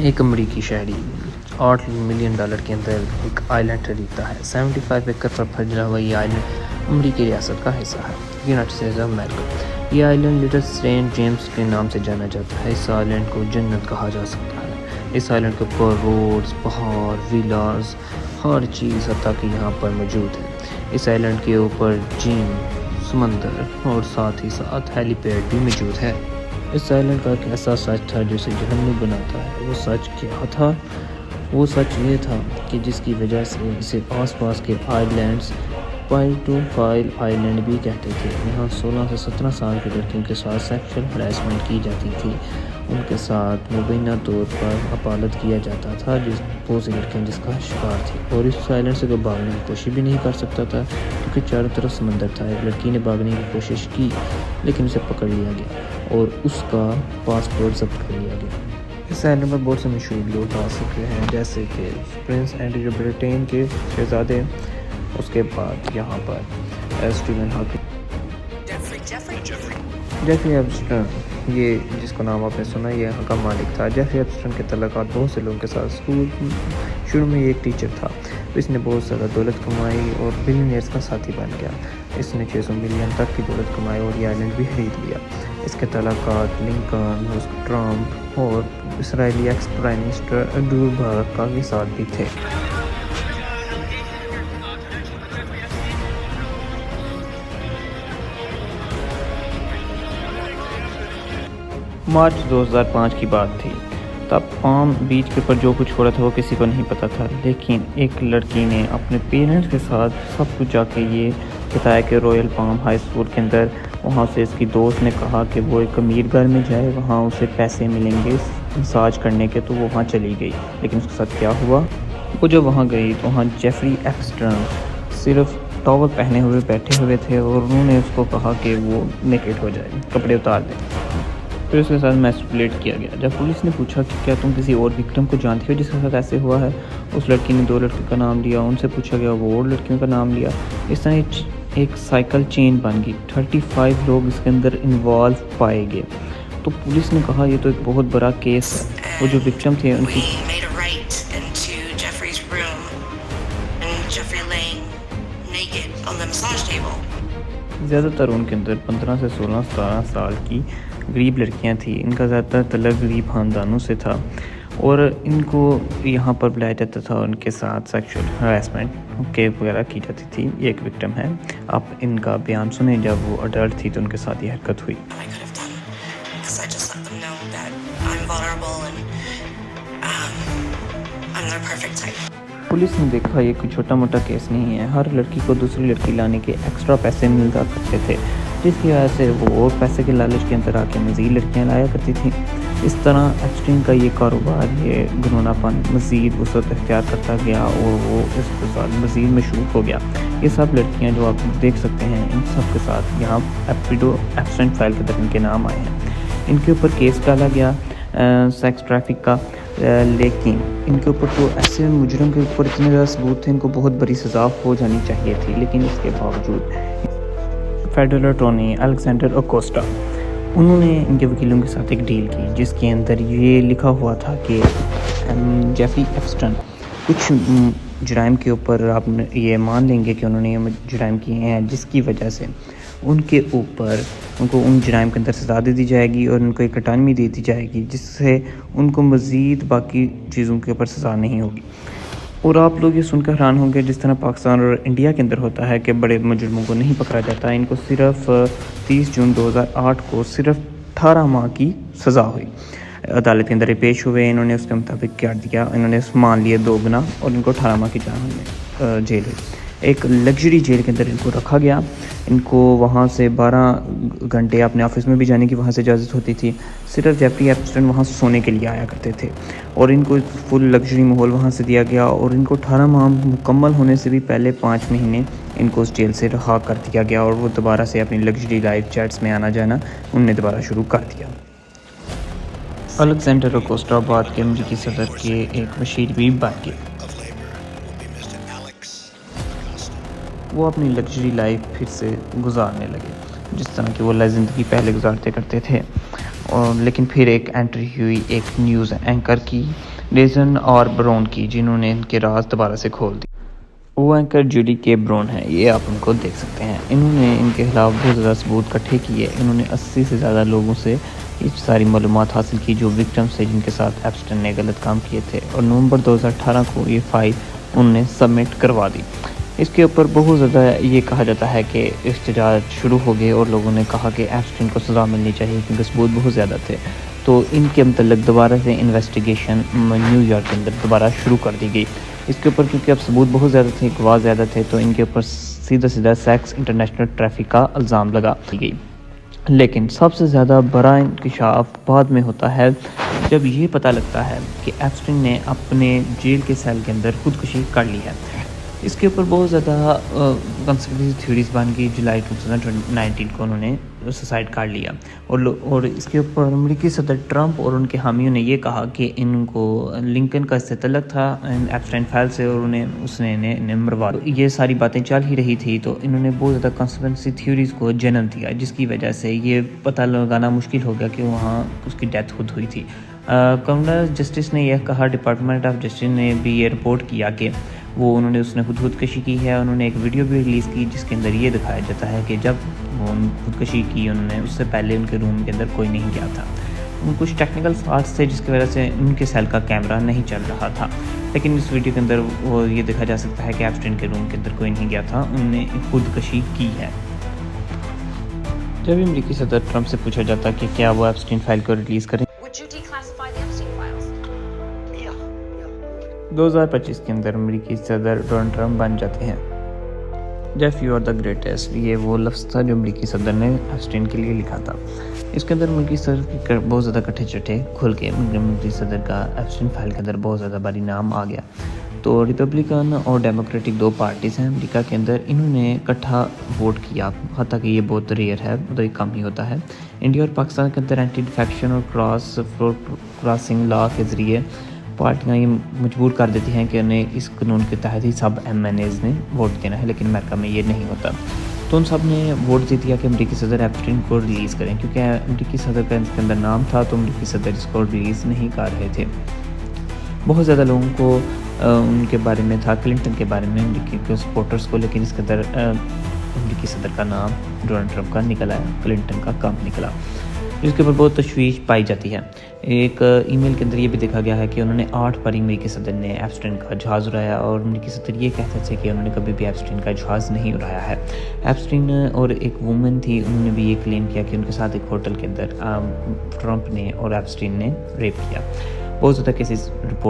ایک امریکی شہری $8 ملین کے اندر ایک آئلینڈ خریدتا ہے۔ 75 ایکڑ پر پھیلا ہوا یہ آئلینڈ امریکی ریاست کا حصہ ہے، یونائٹڈ اسٹیٹس آف امریکہ۔ یہ آئلینڈ لٹل سینٹ جیمز کے نام سے جانا جاتا ہے۔ اس آئلینڈ کو جنت کہا جا سکتا ہے۔ اس آئلینڈ کے اوپر روڈز، پہاڑ، ویلاز، ہر چیز حتیٰ کہ یہاں پر موجود ہے۔ اس آئلینڈ کے اوپر جھیل، سمندر اور ساتھ ہی ساتھ ہیلی پیڈ بھی موجود ہے۔ اس آئلینڈ کا ایک ایسا سچ تھا جو اسے جہنم بناتا ہے۔ وہ سچ کیا تھا؟ وہ سچ یہ تھا کہ جس کی وجہ سے اسے آس پاس کے آئلینڈز پیڈوفائل آئلینڈ بھی کہتے تھے۔ یہاں 16 سے 17 سال کی لڑکیوں کے ساتھ سیکشل ہراسمنٹ کی جاتی تھی۔ ان کے ساتھ مبینہ طور پر اپالت کیا جاتا تھا۔ بہت سی لڑکیاں جس کا شکار تھی، اور اس آئلینڈ سے کوئی بھاگنے کی کوشش بھی نہیں کر سکتا تھا کیونکہ چاروں طرف سمندر تھا۔ ایک لڑکی نے بھاگنے کی کوشش کی لیکن اسے پکڑ لیا گیا اور اس کا پاسپورٹ ضبط کر لیا گیا۔ اس آئلینڈ پر بہت سے مشہور لوگ آ سکے ہیں، جیسے کہ پرنس اینڈریو برٹین کے شہزادے، اس کے بعد یہاں پر اسٹیون ہاکنگ، جیفری ایپسٹن، یہ جس کو نام آپ نے سنا، یہ یہاں کا مالک تھا۔ جیفری ایپسٹن کے تعلقات بہت سے لوگوں کے ساتھ اسکول شروع میں یہ ایک ٹیچر تھا۔ اس نے بہت زیادہ دولت کمائی اور بلینئرز کا ساتھی بن گیا۔ اس نے 600 ملین تک کی دولت کمائی اور یہ آئلینڈ بھی خرید لیا۔ اس کے تعلقات لنکن، ٹرمپ اور اسرائیلی ایکس پرائم منسٹر اہود بارک کے ساتھ بھی تھے۔ مارچ 2005 کی بات تھی۔ تب پام بیچ کے اوپر جو کچھ ہو رہا تھا وہ کسی کو نہیں پتا تھا، لیکن ایک لڑکی نے اپنے پیرنٹس کے ساتھ سب کچھ جا کے یہ بتایا کہ رویل پام ہائی اسکول کے اندر، وہاں سے اس کی دوست نے کہا کہ وہ ایک امیر گھر میں جائے، وہاں اسے پیسے ملیں گے مساج کرنے کے، تو وہ وہاں چلی گئی۔ لیکن اس کے ساتھ کیا ہوا؟ وہ جب وہاں گئی تو وہاں جیفری ایپسٹن صرف ٹاول پہنے ہوئے بیٹھے ہوئے تھے اور انہوں نے اس کو کہا کہ وہ نیکڈ ہو جائے، کپڑے اتار دیں۔ پھر اس کے ساتھ میسٹربلیٹ کیا گیا۔ جب پولیس نے پوچھا کہ کیا تم کسی اور وکٹم کو جانتی ہو جس کے ساتھ ایسے ہوا ہے، اس لڑکی نے 2 لڑکیوں کا نام لیا۔ ان سے پوچھا گیا، وہ اور لڑکیوں کا نام لیا۔ اس طرح ایک سائیکل چین بن گئی۔ 35 لوگ اس کے اندر انوالو پائے گئے۔ تو پولیس نے کہا یہ تو ایک بہت بڑا کیس ہے۔ وہ جو وکٹم تھے ان کی زیادہ تر ان کے اندر 15 سے 17 سال کی غریب لڑکیاں تھیں۔ ان کا زیادہ تر تعلق غریب خاندانوں سے تھا اور ان کو یہاں پر بلایا جاتا تھا، ان کے ساتھ سیکشل ہراسمنٹ وغیرہ کی جاتی تھی۔ یہ ایک وکٹم ہے۔ آپ ان کا بیان سنیں، جب وہ اڈلٹ تھی تو ان کے ساتھ یہ حرکت ہوئی۔ پولیس نے دیکھا یہ کوئی چھوٹا موٹا کیس نہیں ہے۔ ہر لڑکی کو دوسری لڑکی لانے کے ایکسٹرا پیسے مل جا کرتے تھے، جس کی وجہ سے وہ اور پیسے کے لالچ کے اندر آ کے مزید لڑکیاں لایا کرتی تھیں۔ اس طرح ایپسٹین کا یہ کاروبار، یہ گھنونا پن مزید وسعت اختیار کرتا گیا اور وہ اس کے ساتھ مزید مشہور ہو گیا۔ یہ سب لڑکیاں جو آپ دیکھ سکتے ہیں، ان سب کے ساتھ یہاں ایپسٹین فائل کے اندر ان کے نام آئے ہیں۔ ان کے اوپر کیس ڈالا گیا سیکس ٹریفک کا، لیکن ان کے اوپر تو ایسے مجرم کے اوپر اتنے زیادہ ثبوت تھے، ان کو بہت بڑی سزا ہو جانی چاہیے تھی، لیکن اس کے باوجود فیڈرل اٹارنی الیگزینڈر اکوسٹا، انہوں نے ان کے وکیلوں کے ساتھ ایک ڈیل کی جس کے اندر یہ لکھا ہوا تھا کہ جیفری ایپسٹن کچھ جرائم کے اوپر آپ یہ مان لیں گے کہ انہوں نے یہ جرائم کیے ہیں، جس کی وجہ سے ان کے اوپر ان کو ان جرائم کے اندر سزا دے دی جائے گی اور ان کو ایک اٹانومی دے دی جائے گی، جس سے ان کو مزید باقی چیزوں کے اوپر سزا نہیں ہوگی۔ اور آپ لوگ یہ سن کر حیران ہوں گے، جس طرح پاکستان اور انڈیا کے اندر ہوتا ہے کہ بڑے مجرموں کو نہیں پکڑا جاتا، ان کو صرف 30 جون 2008 کو صرف 18 ماہ کی سزا ہوئی۔ عدالت کے اندر پیش ہوئے، انہوں نے اس کے مطابق کیا دیا، انہوں نے مان لیے 2 گنا اور ان کو 18 ماہ کی جیل ہوئی۔ ایک لگژری جیل کے اندر ان کو رکھا گیا۔ ان کو وہاں سے 12 گھنٹے اپنے آفس میں بھی جانے کی وہاں سے اجازت ہوتی تھی۔ صرف جیفری ایپسٹن وہاں سونے کے لیے آیا کرتے تھے اور ان کو فل لگژری ماحول وہاں سے دیا گیا، اور ان کو 18 ماہ مکمل ہونے سے بھی پہلے 5 مہینے ان کو اس جیل سے رہا کر دیا گیا، اور وہ دوبارہ سے اپنی لگژری لائف چیٹس میں آنا جانا انہوں نے دوبارہ شروع کر دیا۔ الیگزینڈر اکوسٹا بعد کے امریکی صدر کے ایک مشیر بھی بن گئے۔ وہ اپنی لگژری لائف پھر سے گزارنے لگے، جس طرح کہ وہ زندگی پہلے گزارتے کرتے تھے، لیکن پھر ایک انٹری ہوئی ایک نیوز اینکر کی، ڈیزن اور برون کی، جنہوں نے ان کے راز دوبارہ سے کھول دی۔ وہ اینکر جوڈی کے برون ہیں، یہ آپ ان کو دیکھ سکتے ہیں۔ انہوں نے ان کے خلاف بہت زیادہ ثبوت اکٹھے کیے۔ انہوں نے 80 سے زیادہ لوگوں سے یہ ساری معلومات حاصل کی جو وکٹمز تھے جن کے ساتھ ایپسٹین نے غلط کام کیے تھے، اور نومبر 2018 کو یہ فائل انہوں نے سبمٹ کروا دی۔ اس کے اوپر بہت زیادہ یہ کہا جاتا ہے کہ احتجاج شروع ہو گئے اور لوگوں نے کہا کہ ایپسٹین کو سزا ملنی چاہیے کیونکہ ثبوت بہت زیادہ تھے۔ تو ان کے متعلق دوبارہ سے انویسٹیگیشن نیو یارک کے اندر دوبارہ شروع کر دی گئی۔ اس کے اوپر کیونکہ اب ثبوت بہت زیادہ تھے، گواہ زیادہ تھے، تو ان کے اوپر سیدھا سیکس انٹرنیشنل ٹریفک کا الزام لگا دی گئی۔ لیکن سب سے زیادہ بڑا انکشاف بعد میں ہوتا ہے جب یہ پتہ لگتا ہے کہ ایپسٹین نے اپنے جیل کے سیل کے اندر خودکشی کر لی ہے۔ اس کے اوپر بہت زیادہ کنسپریسی تھیوریز بن گئی۔ جولائی 2019 کو انہوں نے سوسائڈ کر لیا، اور اس کے اوپر امریکی صدر ٹرمپ اور ان کے حامیوں نے یہ کہا کہ ان کو لنکن کا اس سے تعلق تھا ایپسٹین فائل سے، اور اس نے انہیں مروا دیا۔ یہ ساری باتیں چل ہی رہی تھی، تو انہوں نے بہت زیادہ کنسپریسی تھیوریز کو جنم دیا، جس کی وجہ سے یہ پتہ لگانا مشکل ہو گیا کہ وہاں اس کی ڈیتھ خود ہوئی تھی۔ کمرشنل جسٹس نے یہ کہا، ڈپارٹمنٹ آف جسٹس نے بھی یہ رپورٹ کیا کہ اس نے خودکشی کی ہے۔ انہوں نے ایک ویڈیو بھی ریلیز کی جس کے اندر یہ دکھایا جاتا ہے کہ جب وہ خودکشی کی انہوں نے، اس سے پہلے ان کے روم کے اندر کوئی نہیں گیا تھا۔ کچھ ٹیکنیکل فالٹس تھے جس کی وجہ سے ان کے سیل کا کیمرہ نہیں چل رہا تھا، لیکن اس ویڈیو کے اندر وہ یہ دیکھا جا سکتا ہے کہ ایپسٹین کے روم کے اندر کوئی نہیں گیا تھا، انہوں نے خودکشی کی ہے۔ جب امریکی صدر ٹرمپ سے پوچھا جاتا کہ کیا وہ ایپسٹین فائل کو ریلیز کریں، 2025 کے اندر امریکی صدر ڈونلڈ ٹرمپ بن جاتے ہیں۔ Jeff you are the greatest, یہ وہ لفظ تھا جو امریکی صدر نے ایپسٹین کے لیے لکھا تھا۔ اس کے اندر امریکی صدر کے بہت زیادہ کٹھے چٹھے کھل کے امریکی صدر کا ایپسٹین فائل کے اندر بہت زیادہ باری نام آ گیا۔ تو ریپبلکن اور ڈیموکریٹک دو پارٹیز ہیں امریکہ کے اندر، انہوں نے اکٹھا ووٹ کیا، حتیٰ کہ یہ بہت ریئر ہے، بہت کم ہی ہوتا ہے۔ انڈیا اور پاکستان کے اندر اینٹی ڈیفیکشن اور کراس فلور کراسنگ لا کے ذریعے پارٹیاں یہ مجبور کر دیتی ہیں کہ انہیں اس قانون کے تحت ہی سب ایم این ایز نے ووٹ دینا ہے، لیکن امریکہ میں یہ نہیں ہوتا۔ تو ان سب نے ووٹ دے دیا کہ امریکی صدر ایپسٹین کو ریلیز کریں، کیونکہ امریکی صدر کا اس کے اندر نام تھا، تو امریکی صدر اس کو ریلیز نہیں کر رہے تھے۔ بہت زیادہ لوگوں کو ان کے بارے میں تھا، کلنٹن کے بارے میں، امریکی کے سپورٹرز کو، لیکن اس کے اندر امریکی صدر کا نام ڈونلڈ ٹرمپ کا نکلا ہے، کلنٹن کا کم نکلا، جس کے اوپر بہت تشویش پائی جاتی ہے۔ ایک ای میل کے اندر یہ بھی دیکھا گیا ہے کہ انہوں نے 8 بار امریکی صدر نے ایپسٹین کا جہاز اڑایا، اور امریکی صدر یہ کہتے تھے کہ انہوں نے کبھی بھی ایپسٹین کا جہاز نہیں اڑایا ہے۔ ایپسٹین اور ایک وومن تھی، انہوں نے بھی یہ کلیم کیا کہ ان کے ساتھ ایک ہوٹل کے اندر ٹرمپ نے اور ایپسٹین نے ریپ کیا۔ بہت زیادہ کیسز رپورٹ